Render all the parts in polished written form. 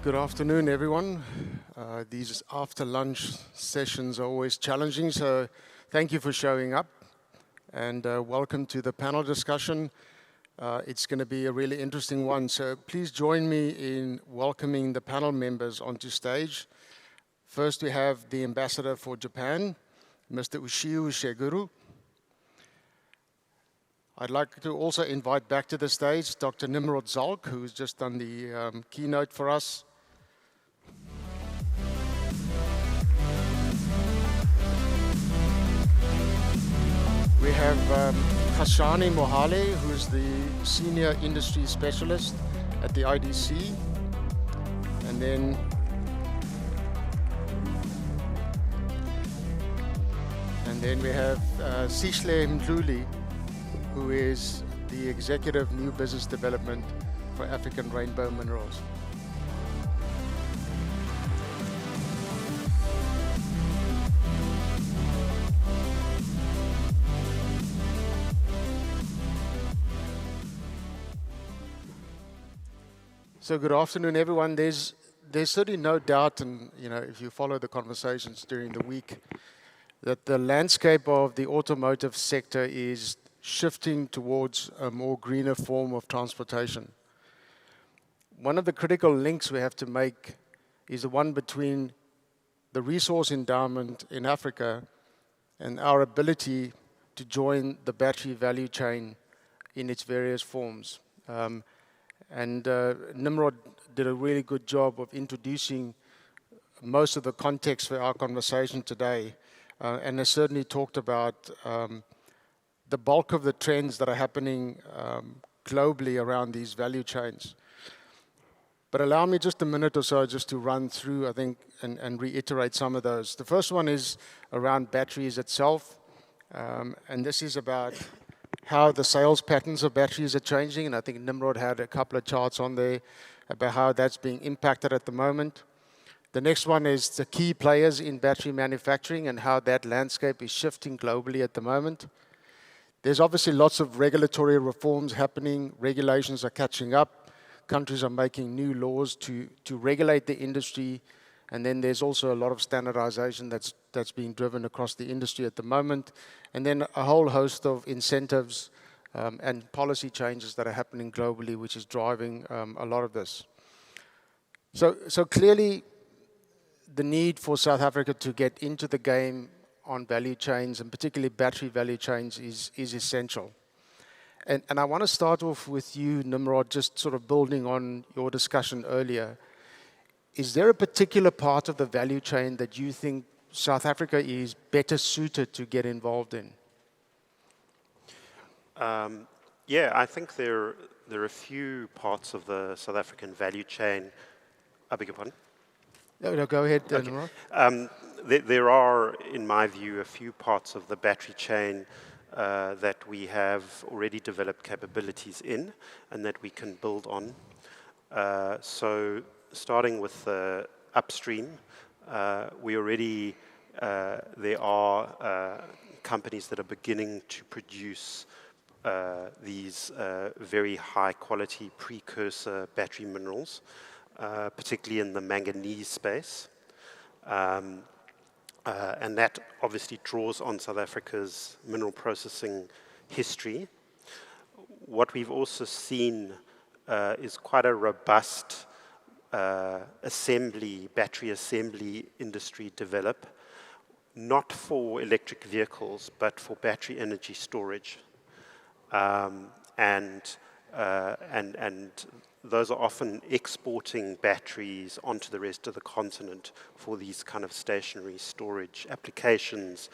Good afternoon, everyone. These after-lunch sessions are always challenging, so thank you for showing up, and welcome to the panel discussion. It's going to be a really interesting one, so please join me in welcoming the panel members onto stage. First, we have the Ambassador for Japan, Mr. Ushio Shiguru. I'd like to also invite back to the stage Dr. Nimrod Zalk, who's just done the keynote for us. We have Khashani Mohale, who's the Senior Industry Specialist at the IDC. And then we have Sishle Mdluli, who is the Executive New Business Development for African Rainbow Minerals. So good afternoon, everyone. There's certainly no doubt, and if you follow the conversations during the week, that the landscape of the automotive sector is shifting towards a more greener form of transportation. One of the critical links we have to make is the one between the resource endowment in Africa and our ability to join the battery value chain in its various forms. Nimrod did a really good job of introducing most of the context for our conversation today, and has certainly talked about the bulk of the trends that are happening globally around these value chains. But allow me just a minute or so just to run through, I think, and reiterate some of those. The first one is around batteries itself, and this is about how the sales patterns of batteries are changing, and I think Nimrod had a couple of charts on there about how that's being impacted at the moment. The next one is the key players in battery manufacturing and how that landscape is shifting globally at the moment. There's obviously lots of regulatory reforms happening. Regulations are catching up. Countries are making new laws to regulate the industry. And then there's also a lot of standardization that's being driven across the industry at the moment. And then a whole host of incentives and policy changes that are happening globally, which is driving a lot of this. So clearly, the need for South Africa to get into the game on value chains, and particularly battery value chains, is essential. And I want to start off with you, Nimrod, just sort of building on your discussion earlier. Is there a particular part of the value chain that you think South Africa is better suited to get involved in? Yeah, I think there are a few parts of the South African value chain. I beg your pardon? No, go ahead, Okay. Nimrod. There are, in my view, a few parts of the battery chain that we have already developed capabilities in and that we can build on. So starting with the upstream, there are companies that are beginning to produce these very high quality precursor battery minerals, particularly in the manganese space. And that obviously draws on South Africa's mineral processing history. What we've also seen is quite a robust battery assembly industry develop, not for electric vehicles, but for battery energy storage. And those are often exporting batteries onto the rest of the continent for these kind of stationary storage applications.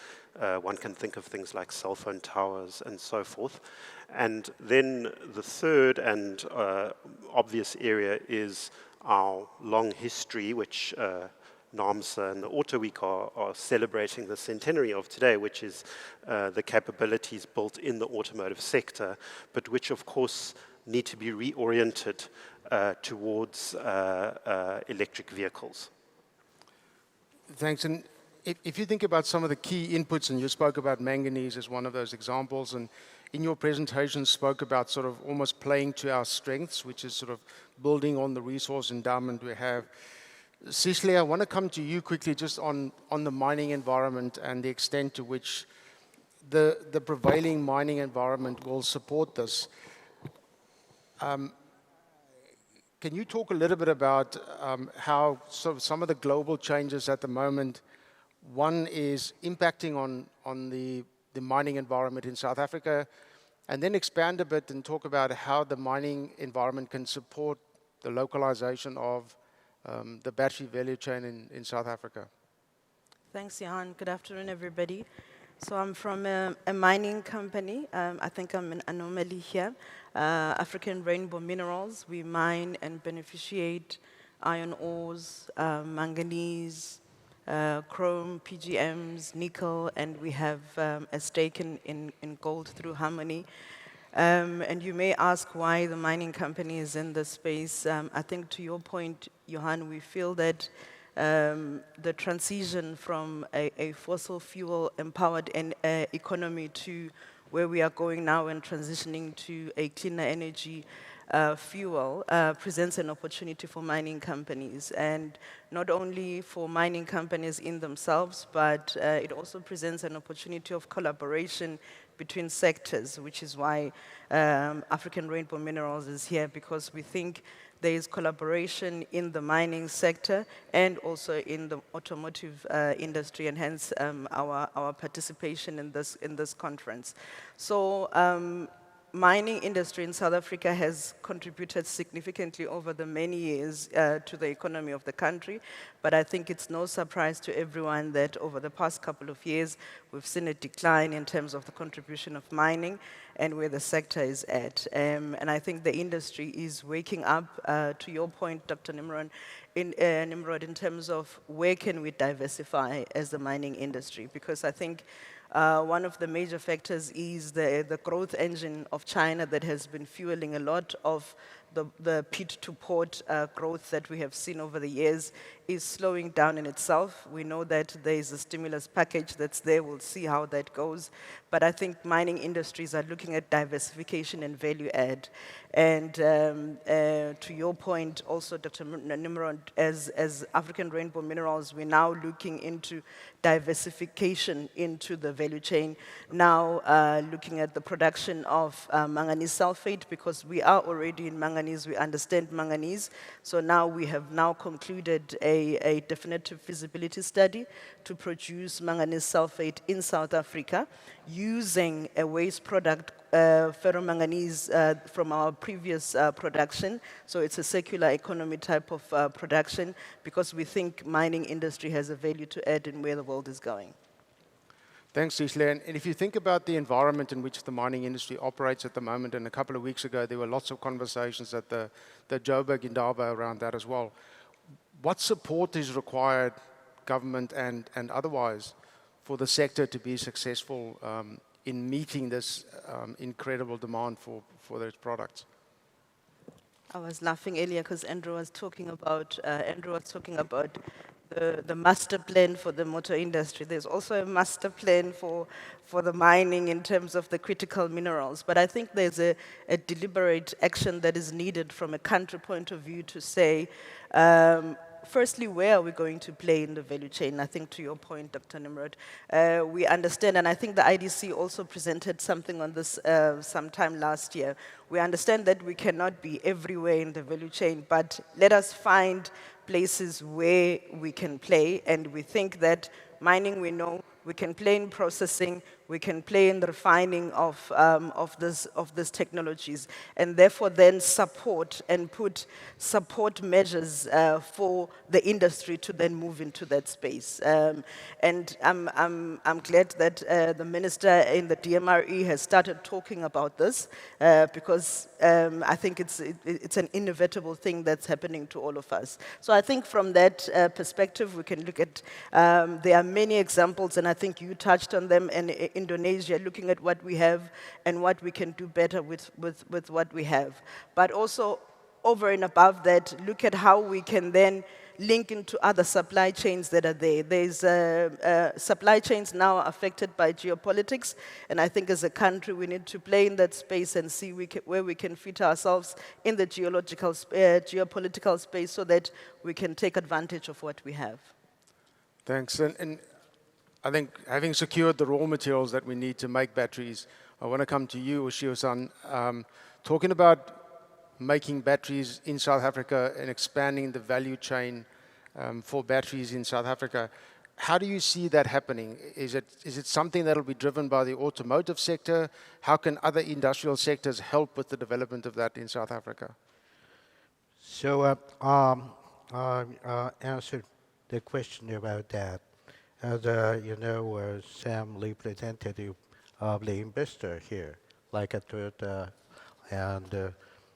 One can think of things like cell phone towers and so forth. And then the third and obvious area is our long history, which naamsa and the Auto Week are celebrating the centenary of today, which is the capabilities built in the automotive sector, but which of course need to be reoriented towards electric vehicles. Thanks. And if you think about some of the key inputs, and you spoke about manganese as one of those examples, and in your presentation spoke about sort of almost playing to our strengths, which is sort of building on the resource endowment we have. Cicely, I want to come to you quickly just on the mining environment and the extent to which the prevailing mining environment will support this. Can you talk a little bit about how sort of some of the global changes at the moment, one is impacting on the mining environment in South Africa, and then expand a bit and talk about how the mining environment can support the localization of the battery value chain in South Africa? Thanks, Johan. Good afternoon, everybody. So I'm from a mining company. I think I'm an anomaly here. African Rainbow Minerals. We mine and beneficiate iron ores, manganese, chrome, PGMs, nickel, and we have a stake in gold through Harmony. And you may ask why the mining company is in this space. I think to your point, Johan, we feel that the transition from a fossil fuel empowered economy to where we are going now and transitioning to a cleaner energy fuel presents an opportunity for mining companies, and not only for mining companies in themselves, but it also presents an opportunity of collaboration between sectors, which is why African Rainbow Minerals is here, because we think there is collaboration in the mining sector and also in the automotive industry, and hence our participation in this conference. So mining industry in South Africa has contributed significantly over the many years to the economy of the country, but I think it's no surprise to everyone that over the past couple of years, we've seen a decline in terms of the contribution of mining and where the sector is at. And I think the industry is waking up, to your point, Dr. Nimrod, in terms of where can we diversify as the mining industry, because I think one of the major factors is the growth engine of China that has been fueling a lot of the pit-to-port growth that we have seen over the years is slowing down in itself. We know that there is a stimulus package that's there. We'll see how that goes. But I think mining industries are looking at diversification and value add. And to your point also, Dr. Nimrod, as African Rainbow Minerals, we're now looking into diversification into the value chain. Now looking at the production of manganese sulfate, because we are already in manganese, we understand manganese. So now we have now concluded a definitive feasibility study to produce manganese sulfate in South Africa using a waste product, ferromanganese, from our previous production. So it's a circular economy type of production, because we think mining industry has a value to add in where the world is going. Thanks, Cicely. And if you think about the environment in which the mining industry operates at the moment, and a couple of weeks ago there were lots of conversations at the Joburg Indaba around that as well, what support is required, government and otherwise, for the sector to be successful in meeting this incredible demand for those products? I was laughing earlier because Andrew was talking about the master plan for the motor industry. There's also a master plan for the mining in terms of the critical minerals. But I think there's a deliberate action that is needed from a country point of view to say, firstly, where are we going to play in the value chain? I think to your point, Dr. Nimrod, we understand, and I think the IDC also presented something on this sometime last year. We understand that we cannot be everywhere in the value chain, but let us find places where we can play, and we think that mining, we know, we can play in processing, we can play in the refining of these technologies, and therefore then support and put support measures for the industry to then move into that space. And I'm glad that the minister in the DMRE has started talking about this, because I think it's an inevitable thing that's happening to all of us. So I think from that perspective, we can look at, there are many examples, and I think you touched on them, and Indonesia, looking at what we have and what we can do better with what we have. But also, over and above that, look at how we can then link into other supply chains that are there. There's supply chains now affected by geopolitics, and I think as a country we need to play in that space and see where we can fit ourselves in the geopolitical space so that we can take advantage of what we have. Thanks. And I think having secured the raw materials that we need to make batteries, I want to come to you, Ushio-san, talking about making batteries in South Africa and expanding the value chain for batteries in South Africa. How do you see that happening? Is it something that will be driven by the automotive sector? How can other industrial sectors help with the development of that in South Africa? So answer the question about that. As you know, Sam representative of the investor here, like a Toyota, and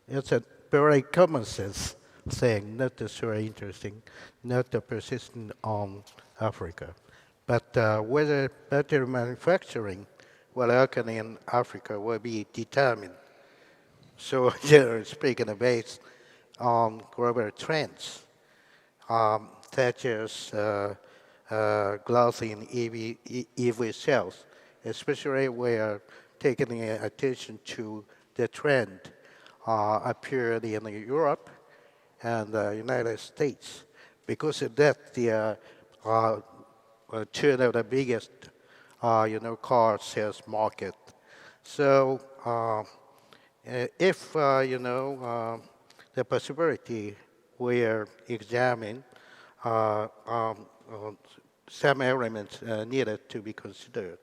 it's a very common sense thing, not so interesting, not persistent on Africa. But whether battery manufacturing will happen in Africa will be determined. So generally speaking, based on global trends, such as growth in EV cells, especially where taking attention to the trend appeared in Europe and the United States. Because of that, the two of the biggest, car sales market. So if, the possibility we're examining, some elements needed to be considered.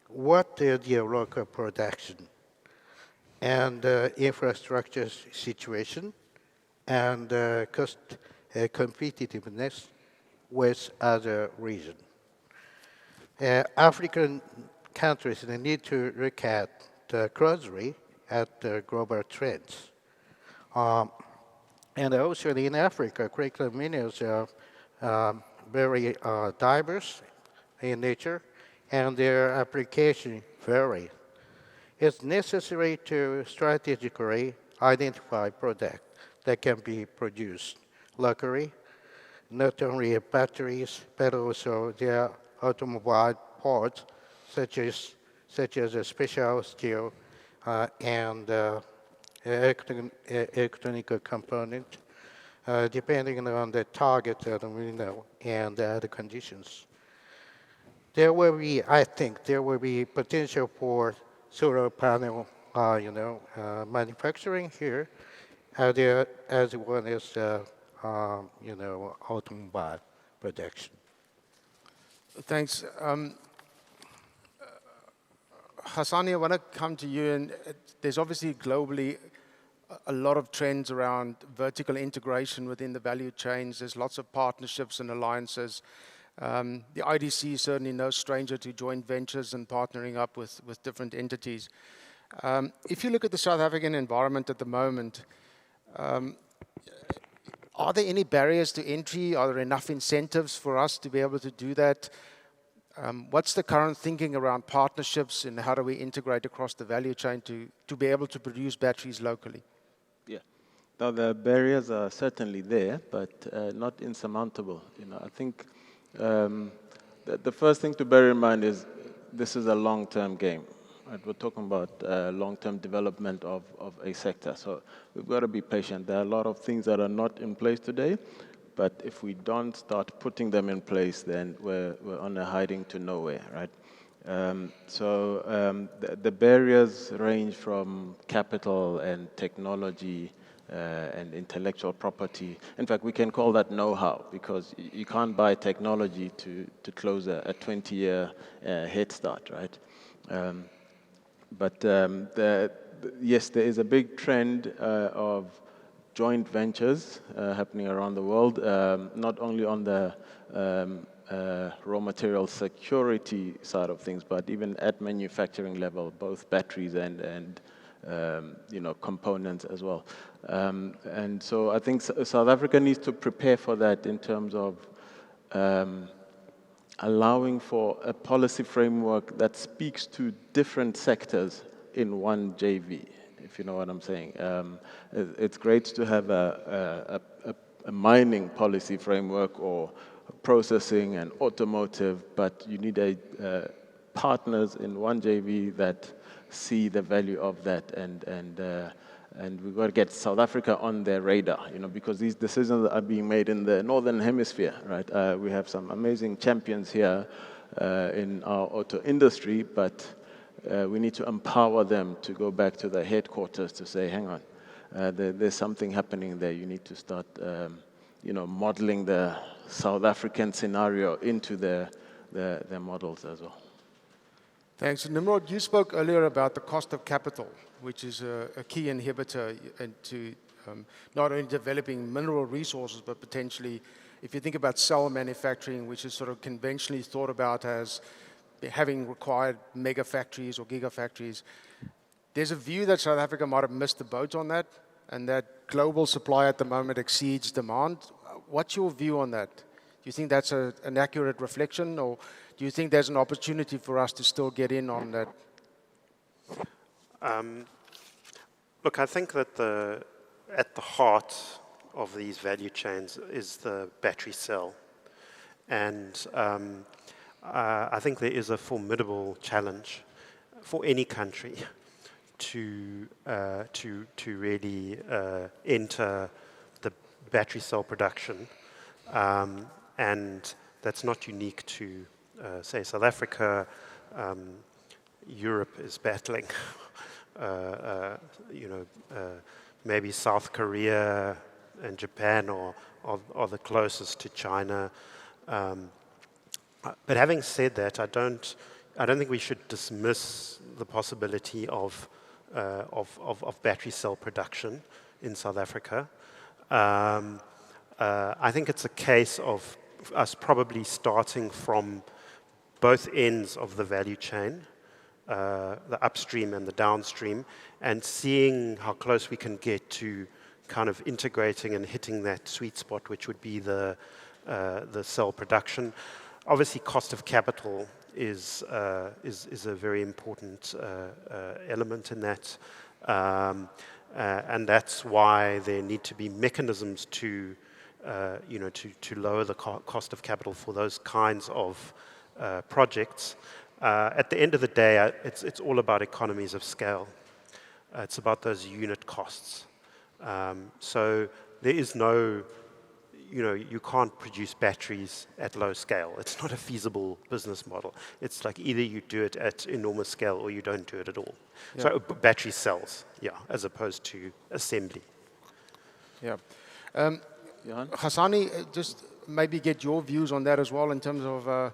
What is the local production and infrastructure situation and cost competitiveness with other regions? African countries need to look at closely at the global trends. And also in Africa, critical minerals are very diverse in nature, and their application vary. It's necessary to strategically identify products that can be produced locally, not only batteries, but also their automobile parts, such as a special steel and electronic component, depending on the target and the conditions. There will be, I think, potential for solar panel, manufacturing here, as well as, automobile production. Thanks. Hassani, I want to come to you, and there's obviously globally a lot of trends around vertical integration within the value chains. There's lots of partnerships and alliances. The IDC is certainly no stranger to joint ventures and partnering up with different entities. If you look at the South African environment at the moment, are there any barriers to entry? Are there enough incentives for us to be able to do that? What's the current thinking around partnerships, and how do we integrate across the value chain to be able to produce batteries locally? Yeah, now the barriers are certainly there, but not insurmountable. I think the first thing to bear in mind is this is a long-term game. Right? We're talking about long-term development of a sector, so we've got to be patient. There are a lot of things that are not in place today, but if we don't start putting them in place, then we're on a hiding to nowhere, right? The barriers range from capital and technology and intellectual property. In fact, we can call that know-how, because you can't buy technology to close a 20-year head start, right? Yes, there is a big trend of joint ventures happening around the world, not only on the raw material security side of things, but even at manufacturing level, both batteries and components as well. And so I think South Africa needs to prepare for that in terms of allowing for a policy framework that speaks to different sectors in one JV, if you know what I'm saying. It's great to have a a mining policy framework or processing and automotive, but you need partners in one JV that see the value of that, and we've got to get South Africa on their radar, because these decisions are being made in the Northern Hemisphere, right? We have some amazing champions here in our auto industry, but we need to empower them to go back to their headquarters to say, hang on, there's something happening there. You need to start, modeling the South African scenario into their models as well. Thanks. Nimrod, you spoke earlier about the cost of capital, which is a key inhibitor into not only developing mineral resources, but potentially, if you think about cell manufacturing, which is sort of conventionally thought about as having required mega factories or gigafactories, there's a view that South Africa might have missed the boat on that, and that global supply at the moment exceeds demand. What's your view on that? Do you think that's an accurate reflection, or do you think there's an opportunity for us to still get in on that? Look, I think that at the heart of these value chains is the battery cell. And I think there is a formidable challenge for any country to really enter the battery cell production. And that's not unique to, say, South Africa. Europe is battling. Maybe South Korea and Japan are the closest to China. But having said that, I don't think we should dismiss the possibility of battery cell production in South Africa. I think it's a case of us probably starting from both ends of the value chain, the upstream and the downstream, and seeing how close we can get to kind of integrating and hitting that sweet spot, which would be the cell production. Obviously, cost of capital is a very important element in that, and that's why there need to be mechanisms to lower the cost of capital for those kinds of projects. At the end of the day, it's all about economies of scale. It's about those unit costs. So there is no, you can't produce batteries at low scale. It's not a feasible business model. It's like either you do it at enormous scale or you don't do it at all. Yeah. So battery cells, as opposed to assembly. Yeah. Hassani, just maybe get your views on that as well in terms of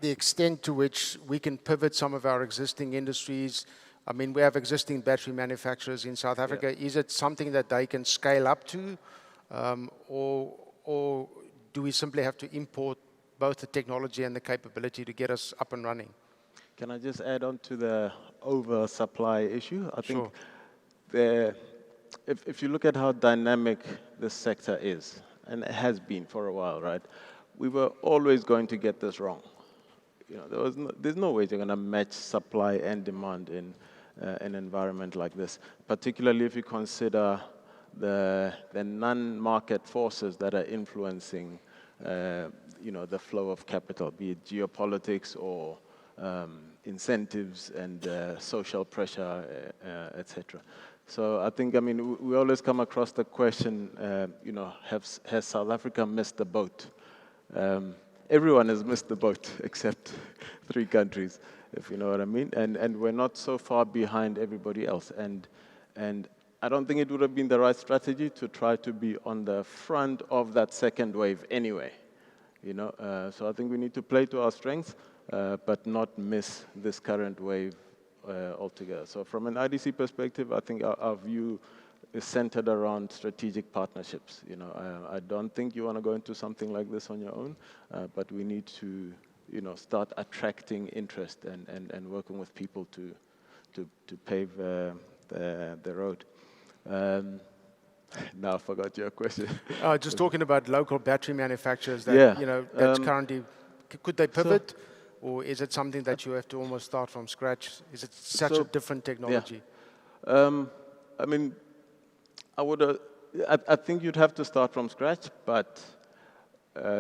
the extent to which we can pivot some of our existing industries. I mean, we have existing battery manufacturers in South Africa. Yeah. Is it something that they can scale up to, or do we simply have to import both the technology and the capability to get us up and running? Can I just add on to the oversupply issue? I think if you look at how dynamic this sector is, and it has been for a while, right? We were always going to get this wrong. There's no way you're going to match supply and demand in an environment like this, particularly if you consider the non-market forces that are influencing, the flow of capital, be it geopolitics or incentives and social pressure, etc. So I think, we always come across the question, has South Africa missed the boat? Everyone has missed the boat except 3 countries, if you know what I mean. And we're not so far behind everybody else. And I don't think it would have been the right strategy to try to be on the front of that second wave anyway. So I think we need to play to our strengths, but not miss this current wave altogether. So from an IDC perspective, I think our view is centered around strategic partnerships. I don't think you want to go into something like this on your own, but we need to, start attracting interest and working with people to pave the road. Now I forgot your question. Just talking about local battery manufacturers that, that's currently, could they pivot? Or is it something that you have to almost start from scratch? Is it such a different technology? I would I think you'd have to start from scratch, but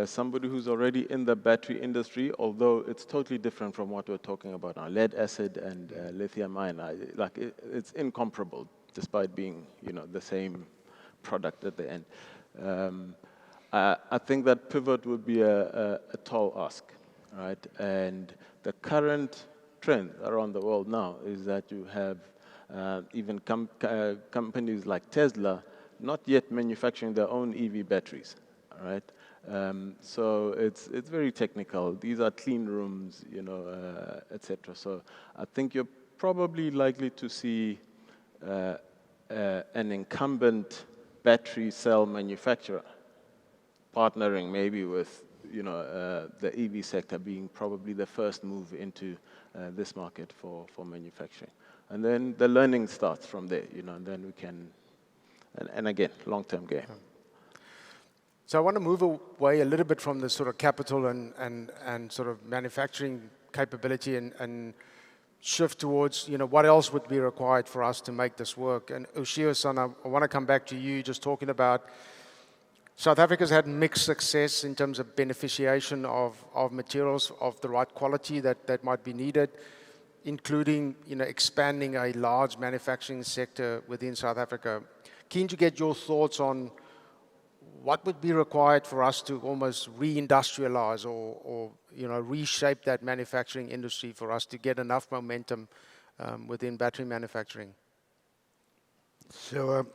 somebody who's already in the battery industry, although it's totally different from what we're talking about now, lead acid and lithium ion, it's incomparable, despite being, the same product at the end. I think that pivot would be a tall ask, right? And the current trend around the world now is that you have even companies like Tesla not yet manufacturing their own EV batteries, all right? So it's very technical. These are clean rooms, etc. So I think you're probably likely to see an incumbent battery cell manufacturer partnering maybe with the EV sector being probably the first move into this market for manufacturing. And then the learning starts from there, and then we can, and again, long-term game. So I want to move away a little bit from the sort of capital and sort of manufacturing capability and shift towards, what else would be required for us to make this work. And Ushio-san, I want to come back to you just talking about South Africa's had mixed success in terms of beneficiation of materials of the right quality that might be needed, including, expanding a large manufacturing sector within South Africa. Keen to get your thoughts on what would be required for us to almost re-industrialize or reshape that manufacturing industry for us to get enough momentum within battery manufacturing? So,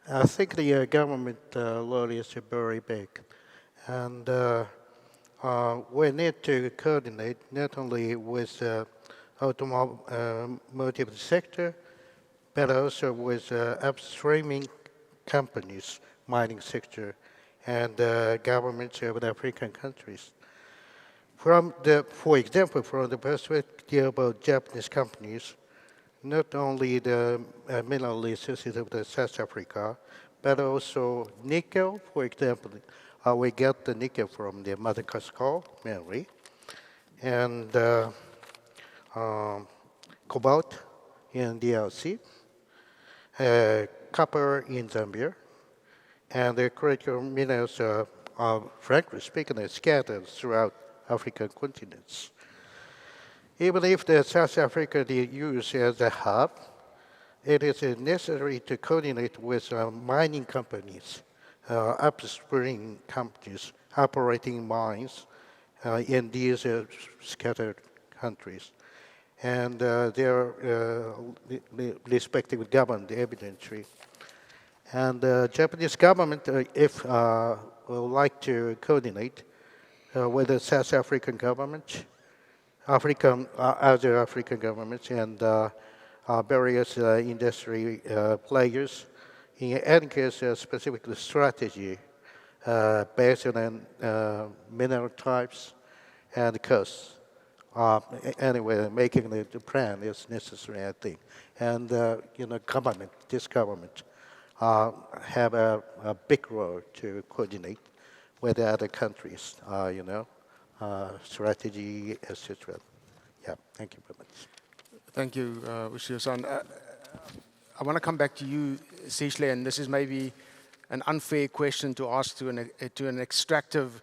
I think the government role is very big. And we need to coordinate not only with automotive sector, but also with upstreaming companies, mining sector, and governments of the African countries. For example, from the perspective of Japanese companies, not only the mineral resources of the South Africa, but also nickel, for example. We get the nickel from the Madagascar, mainly, and cobalt in DRC, copper in Zambia, and the critical minerals are, frankly speaking, scattered throughout African continents. Even if the South Africa is used as a hub, it is necessary to coordinate with mining companies, upstream companies operating mines in these scattered countries, and their respective government, evidently. And the Japanese government, if would like to coordinate with the South African government, other African governments, and various industry players, in any case, specific strategy based on mineral types and costs. Anyway, making the plan is necessary, I think. And this government have a big role to coordinate with the other countries, strategy, etc. Yeah, thank you very much. Thank you, Ushio-san. I want to come back to you, Sishle, and this is maybe an unfair question to ask to an extractive,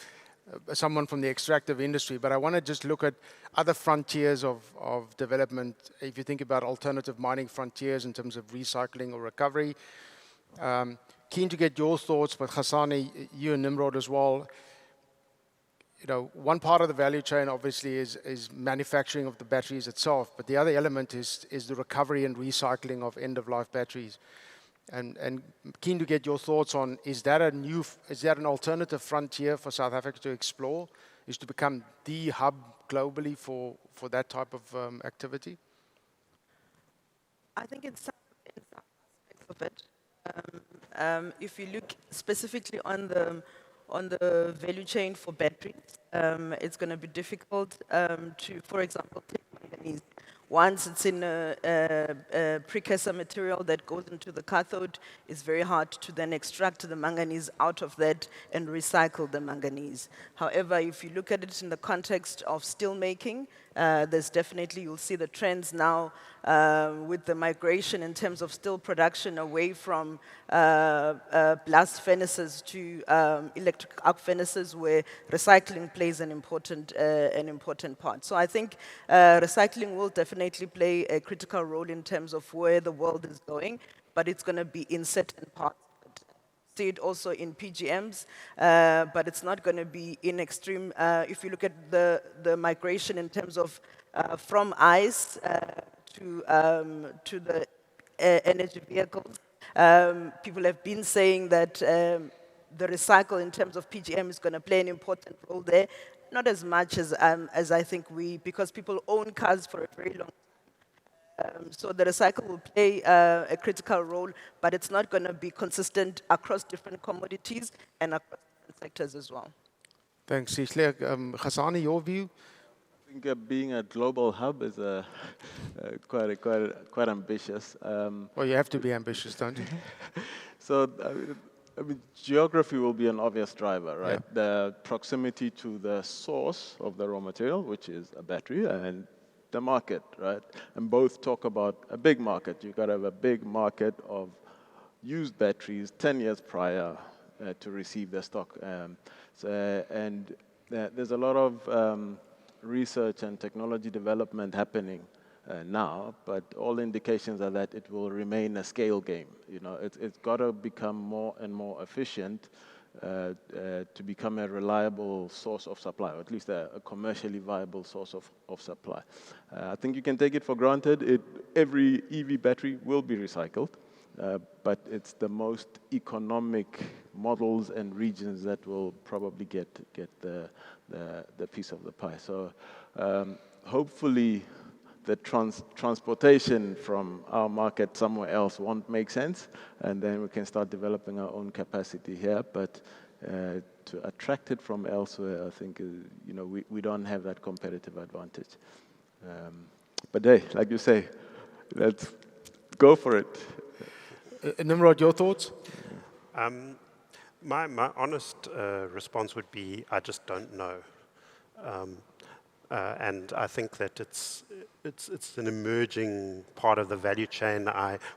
someone from the extractive industry, but I want to just look at other frontiers of development. If you think about alternative mining frontiers in terms of recycling or recovery, keen to get your thoughts, but Hassani, you and Nimrod as well. One part of the value chain obviously is manufacturing of the batteries itself, but the other element is the recovery and recycling of end-of-life batteries. And keen to get your thoughts on, is that an alternative frontier for South Africa to explore, is to become the hub globally for that type of activity? I think in some aspects of it. If you look specifically on the value chain for batteries, it's going to be difficult to, for example, take manganese. once it's in a precursor material that goes into the cathode, it's very hard to then extract the manganese out of that and recycle the manganese. However, if you look at it in the context of steel making, there's definitely, you'll see the trends now with the migration in terms of steel production away from blast furnaces to electric arc furnaces, where recycling plays an important part. So I think recycling will definitely play a critical role in terms of where the world is going, but it's going to be in certain parts. See it also in PGMs, but it's not going to be in extreme. If you look at the migration in terms of from ice to the energy vehicles, people have been saying that the recycle in terms of PGM is going to play an important role there. Not as much as I think because people own cars for a very long time. So the recycle will play a critical role, but it's not going to be consistent across different commodities and across different sectors as well. Thanks, Sihle. Ghasani, your view? I think being a global hub is quite ambitious. Well, you have to be ambitious, don't you? So, I mean, geography will be an obvious driver, right? Yeah. The proximity to the source of the raw material, which is a battery, and the market, right? And both talk about a big market. You've got to have a big market of used batteries 10 years prior to receive the stock. There's a lot of research and technology development happening now, but all indications are that it will remain a scale game. You know, it's got to become more and more efficient to become a reliable source of supply, or at least a commercially viable source of supply. I think you can take it for granted. Every EV battery will be recycled, but it's the most economic models and regions that will probably get the piece of the pie. So hopefully the transportation from our market somewhere else won't make sense, and then we can start developing our own capacity here. But to attract it from elsewhere, I think we don't have that competitive advantage. But hey, like you say, let's go for it. Nimrod, your thoughts? My honest response would be, I just don't know. And I think that it's an emerging part of the value chain.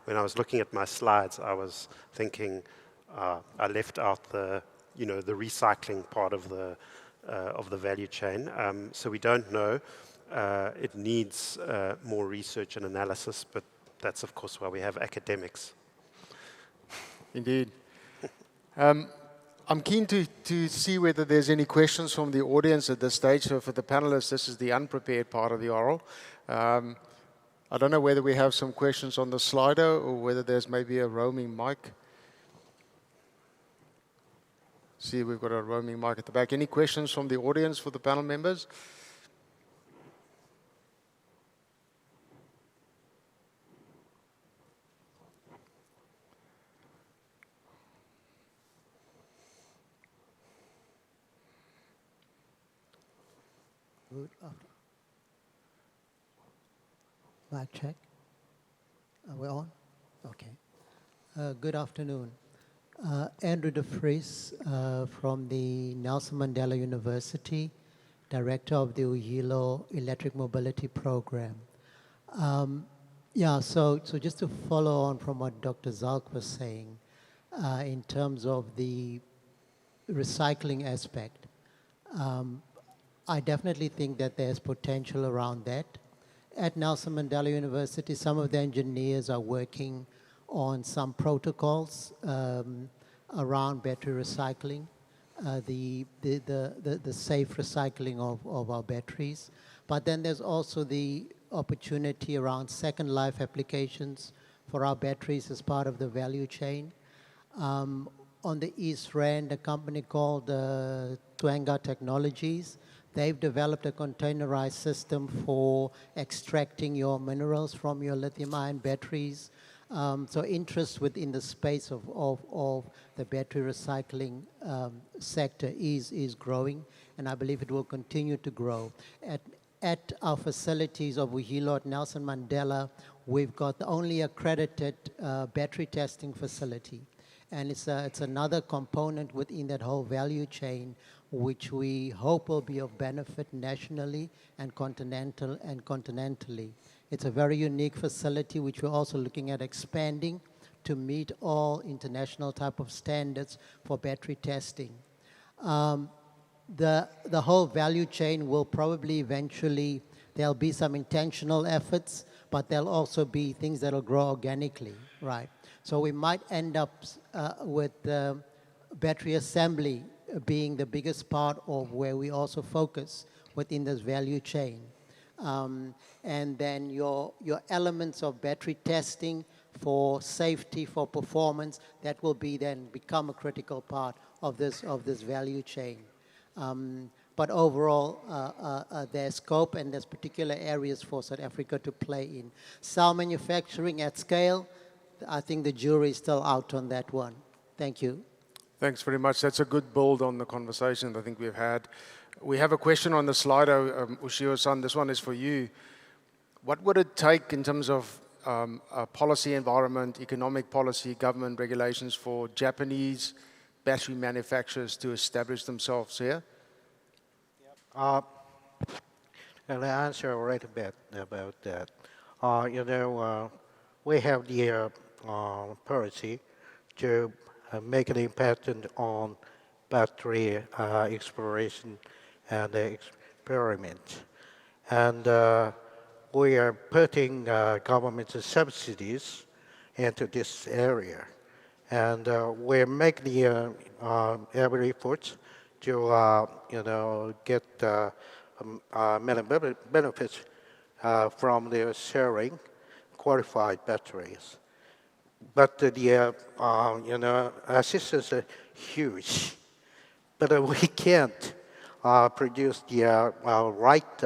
When I was looking at my slides, I was thinking I left out the recycling part of the value chain. So we don't know. It needs more research and analysis, but that's of course why we have academics. Indeed. I'm keen to see whether there's any questions from the audience at this stage. So for the panelists, this is the unprepared part of the oral. I don't know whether we have some questions on the Slido or whether there's maybe a roaming mic. See, we've got a roaming mic at the back. Any questions from the audience for the panel members? Good. Mic check. Are we on? Okay. Good afternoon. Andrew de Vries from the Nelson Mandela University, Director of the Uyilo Electric Mobility Program. So just to follow on from what Dr. Zalk was saying, in terms of the recycling aspect, I definitely think that there's potential around that. At Nelson Mandela University, some of the engineers are working on some protocols around battery recycling, the safe recycling of our batteries. But then there's also the opportunity around second life applications for our batteries as part of the value chain. On the East Rand, a company called Twenga Technologies, they've developed a containerized system for extracting your minerals from your lithium-ion batteries. So interest within the space of the battery recycling sector is growing, and I believe it will continue to grow. at our facilities of Wihilo at Nelson Mandela, we've got the only accredited battery testing facility. And it's another component within that whole value chain, which we hope will be of benefit nationally and continentally. It's a very unique facility, which we're also looking at expanding to meet all international type of standards for battery testing. The whole value chain will probably eventually, there'll be some intentional efforts, but there'll also be things that'll grow organically, right? So we might end up with battery assembly being the biggest part of where we also focus within this value chain. And then your elements of battery testing for safety, for performance, that will be then become a critical part of this value chain. But overall, there's scope and there's particular areas for South Africa to play in. Cell manufacturing at scale, I think the jury is still out on that one. Thank you. Thanks very much. That's a good build on the conversation I think we've had. We have a question on the Slido, Ushio-san. This one is for you. What would it take in terms of policy environment, economic policy, government regulations for Japanese battery manufacturers to establish themselves here? And I answer right a bit about that. We have the policy to make an impact on battery exploration and experiment. And we are putting government subsidies into this area. And we make the every effort to get many benefits from the sharing qualified batteries. But the assistance is huge. But we can't produce the right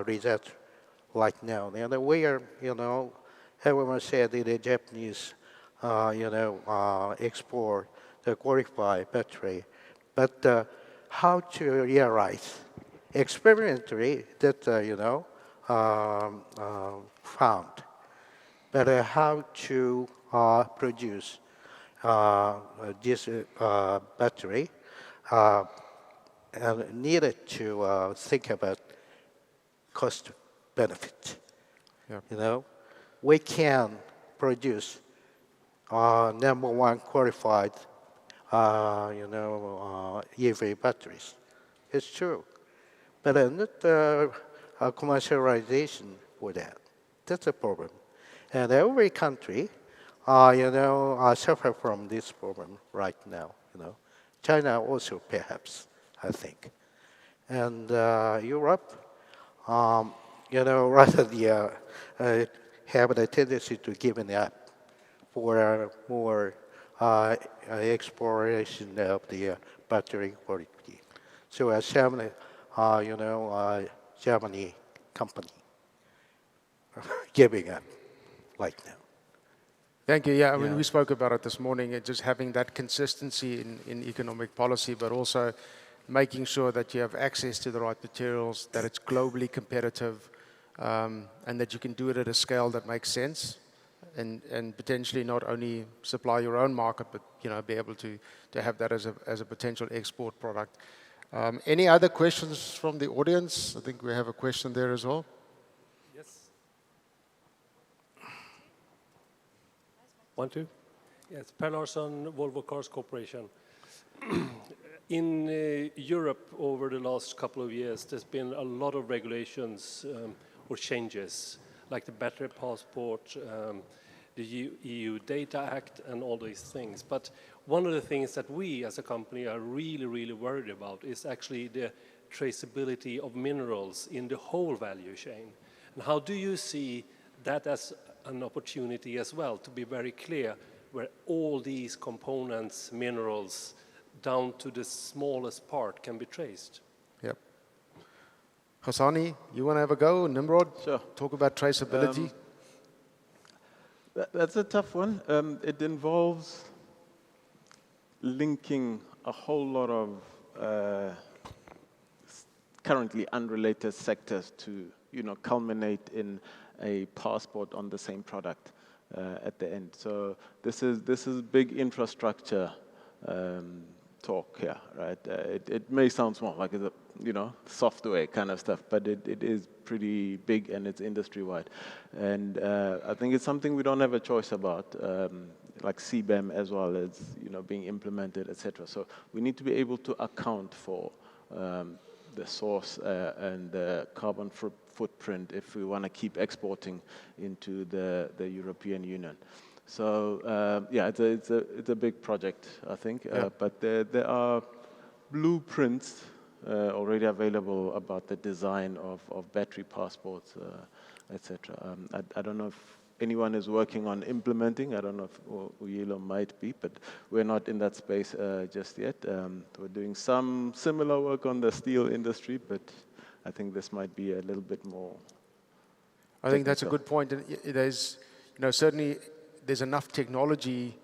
result right now. And we are, everyone said the Japanese, export the qualified battery. But how to realize experimentally that, found. But how to produce this battery and needed to think about cost benefit. Yeah. We can produce number one qualified, EV batteries. It's true, but not commercialization for that. That's a problem, and every country, suffer from this problem right now. China also perhaps, I think, and Europe, rather have the tendency to give up for more exploration of the battery quality. So a Germany, Germany company giving up right now. Thank you. Yeah, I mean, we spoke about it this morning, just having that consistency in economic policy, but also making sure that you have access to the right materials, that it's globally competitive, and that you can do it at a scale that makes sense, and potentially not only supply your own market, but be able to have that as a potential export product. Any other questions from the audience? I think we have a question there as well. Yes. 1, 2. Yes, Per Larsson, Volvo Cars Corporation. In Europe, over the last couple of years, there's been a lot of regulations or changes, like the battery passport, the EU Data Act, and all these things. But one of the things that we as a company are really, really worried about is actually the traceability of minerals in the whole value chain. And how do you see that as an opportunity as well, to be very clear where all these components, minerals, down to the smallest part can be traced? Yep. Hassani, you want to have a go? Nimrod? Sure. Talk about traceability. That's a tough one. It involves linking a whole lot of currently unrelated sectors to, culminate in a passport on the same product at the end. So this is big infrastructure talk here, right? It may sound small, like it's software kind of stuff, but it is pretty big and it's industry-wide. And I think it's something we don't have a choice about, like CBAM as well as, being implemented, etc. So we need to be able to account for the source and the carbon footprint if we want to keep exporting into the European Union. So yeah, it's a big project, I think. Yeah. But there are blueprints already available about the design of battery passports, etc. I don't know if anyone is working on implementing. I don't know if Uyilo might be, but we're not in that space just yet. We're doing some similar work on the steel industry, but I think this might be a little bit more I think that's a technical. good point. And there's, certainly there's enough technology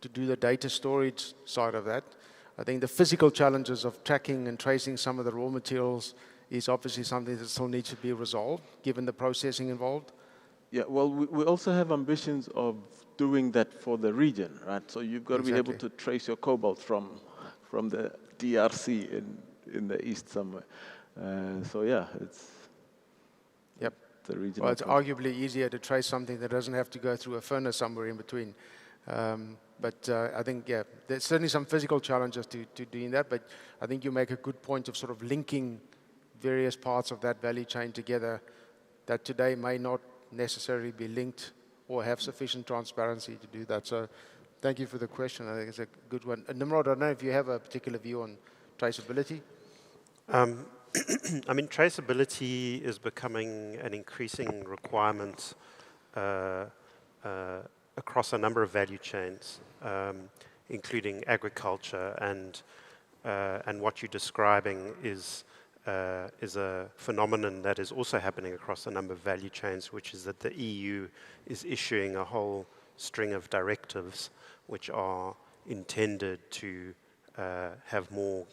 to do the data storage side of that. I think the physical challenges of tracking and tracing some of the raw materials is obviously something that still needs to be resolved, given the processing involved. Yeah, well, we also have ambitions of doing that for the region, right? So you've got to be able to trace your cobalt from the DRC in the east somewhere. So yeah, it's the regional. Well, it's arguably easier to trace something that doesn't have to go through a furnace somewhere in between. But I think, yeah, there's certainly some physical challenges to doing that, but I think you make a good point of sort of linking various parts of that value chain together that today may not necessarily be linked or have sufficient transparency to do that. So thank you for the question. I think it's a good one. Nimrod, I don't know if you have a particular view on traceability. I mean, traceability is becoming an increasing requirement across a number of value chains, including agriculture, and what you're describing is a phenomenon that is also happening across a number of value chains, which is that the EU is issuing a whole string of directives which are intended to have more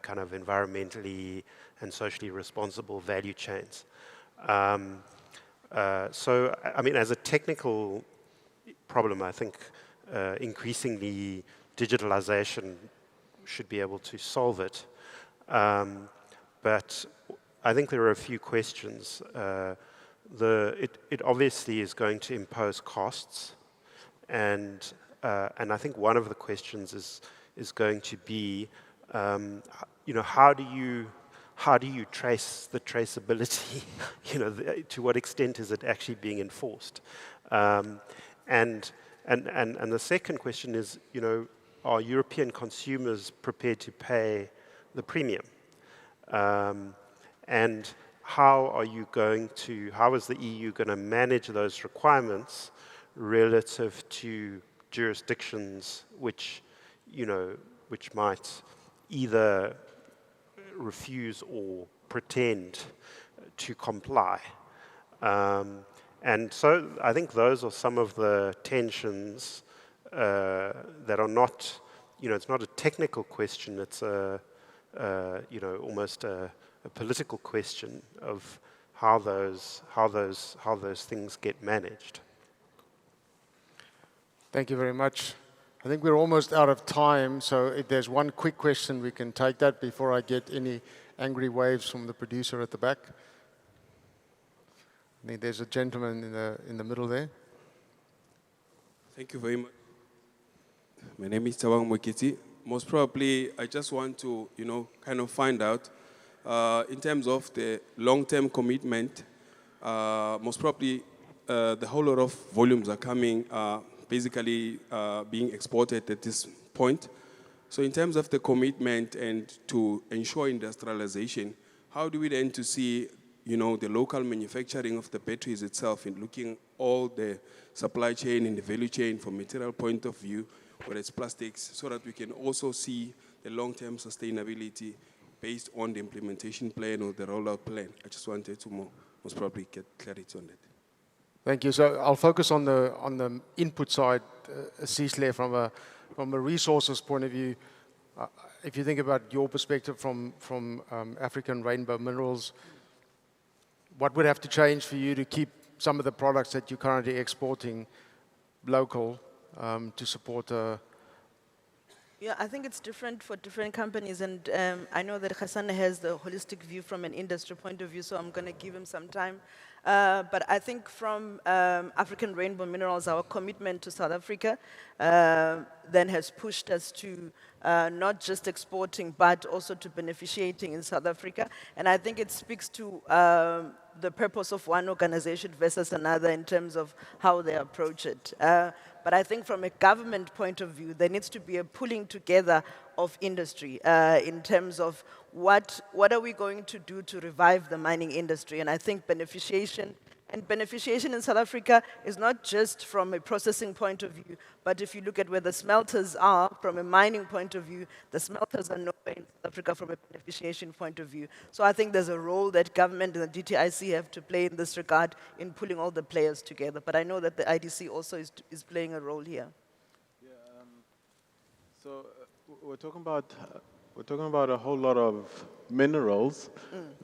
kind of environmentally and socially responsible value chains. So, I mean, as a technical problem, I think increasingly digitalization should be able to solve it. But I think there are a few questions. It obviously is going to impose costs, and I think one of the questions is going to be, how do you trace the traceability? To what extent is it actually being enforced? And the second question is, are European consumers prepared to pay the premium? And how is the EU going to manage those requirements relative to jurisdictions which might either refuse or pretend to comply? And so I think those are some of the tensions that are not, it's not a technical question, it's almost a political question of how those things get managed. Thank you very much. I think we're almost out of time, so if there's one quick question, we can take that before I get any angry waves from the producer at the back. I think there's a gentleman in the middle there. Thank you very much. My name is Tabang Mwekiti. Most probably, I just want to, kind of find out, in terms of the long-term commitment, most probably the whole lot of volumes are coming, basically being exported at this point. So in terms of the commitment and to ensure industrialization, how do we then to see, the local manufacturing of the batteries itself in looking all the supply chain and the value chain from material point of view, whether it's plastics, so that we can also see the long-term sustainability based on the implementation plan or the rollout plan. I just wanted to most probably get clarity on that. Thank you. So I'll focus on the input side, Cisle, from a resources point of view. if you think about your perspective from African Rainbow Minerals, what would have to change for you to keep some of the products that you're currently exporting local to support Yeah, I think it's different for different companies, and I know that Hassan has the holistic view from an industry point of view, so I'm going to give him some time. But I think from African Rainbow Minerals, our commitment to South Africa then has pushed us to not just exporting, but also to beneficiating in South Africa. And I think it speaks to the purpose of one organization versus another in terms of how they approach it. But I think from a government point of view, there needs to be a pulling together of industry in terms of what are we going to do to revive the mining industry. And I think beneficiation in South Africa is not just from a processing point of view, but if you look at where the smelters are from a mining point of view, the smelters are nowhere in South Africa from a beneficiation point of view. So I think there's a role that government and the DTIC have to play in this regard in pulling all the players together. But I know that the IDC also is playing a role here. Yeah, so we're talking about a whole lot of minerals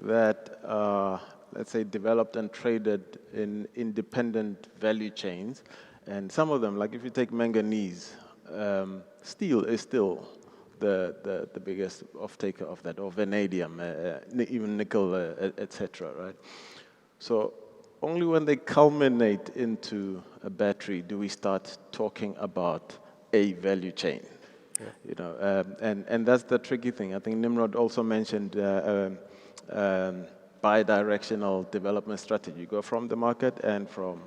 that are, let's say, developed and traded in independent value chains. And some of them, like if you take manganese, steel is still the biggest off-taker of that, or vanadium, even nickel, etc., right? So only when they culminate into a battery do we start talking about a value chain. Yeah. You know, and that's the tricky thing. I think Nimrod also mentioned bi-directional development strategy. You go from the market and from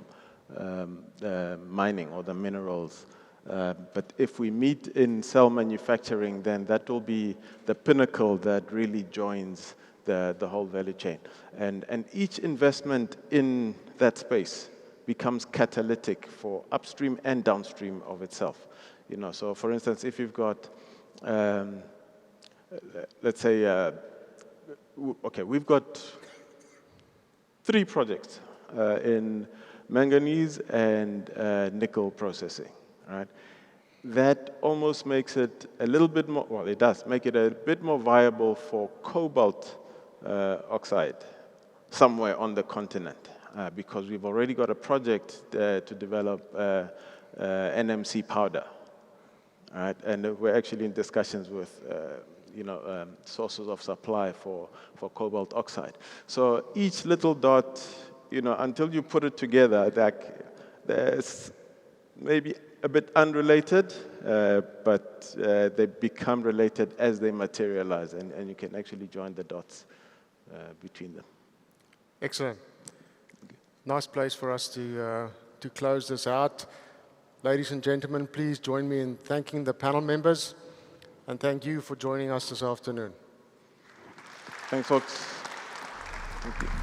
the mining or the minerals. But if we meet in cell manufacturing, then that will be the pinnacle that really joins the whole value chain. And each investment in that space becomes catalytic for upstream and downstream of itself. You know, so for instance, if you've got, let's say, okay, we've got 3 projects in manganese and nickel processing, right? That almost makes it a little bit more, well, it does make it a bit more viable for cobalt oxide somewhere on the continent because we've already got a project to develop NMC powder. Right, and we're actually in discussions with, sources of supply for cobalt oxide. So each little dot, until you put it together, there's maybe a bit unrelated, but they become related as they materialize, and you can actually join the dots between them. Excellent. Nice place for us to close this out. Ladies and gentlemen, please join me in thanking the panel members, and thank you for joining us this afternoon. Thanks, folks. Thank you.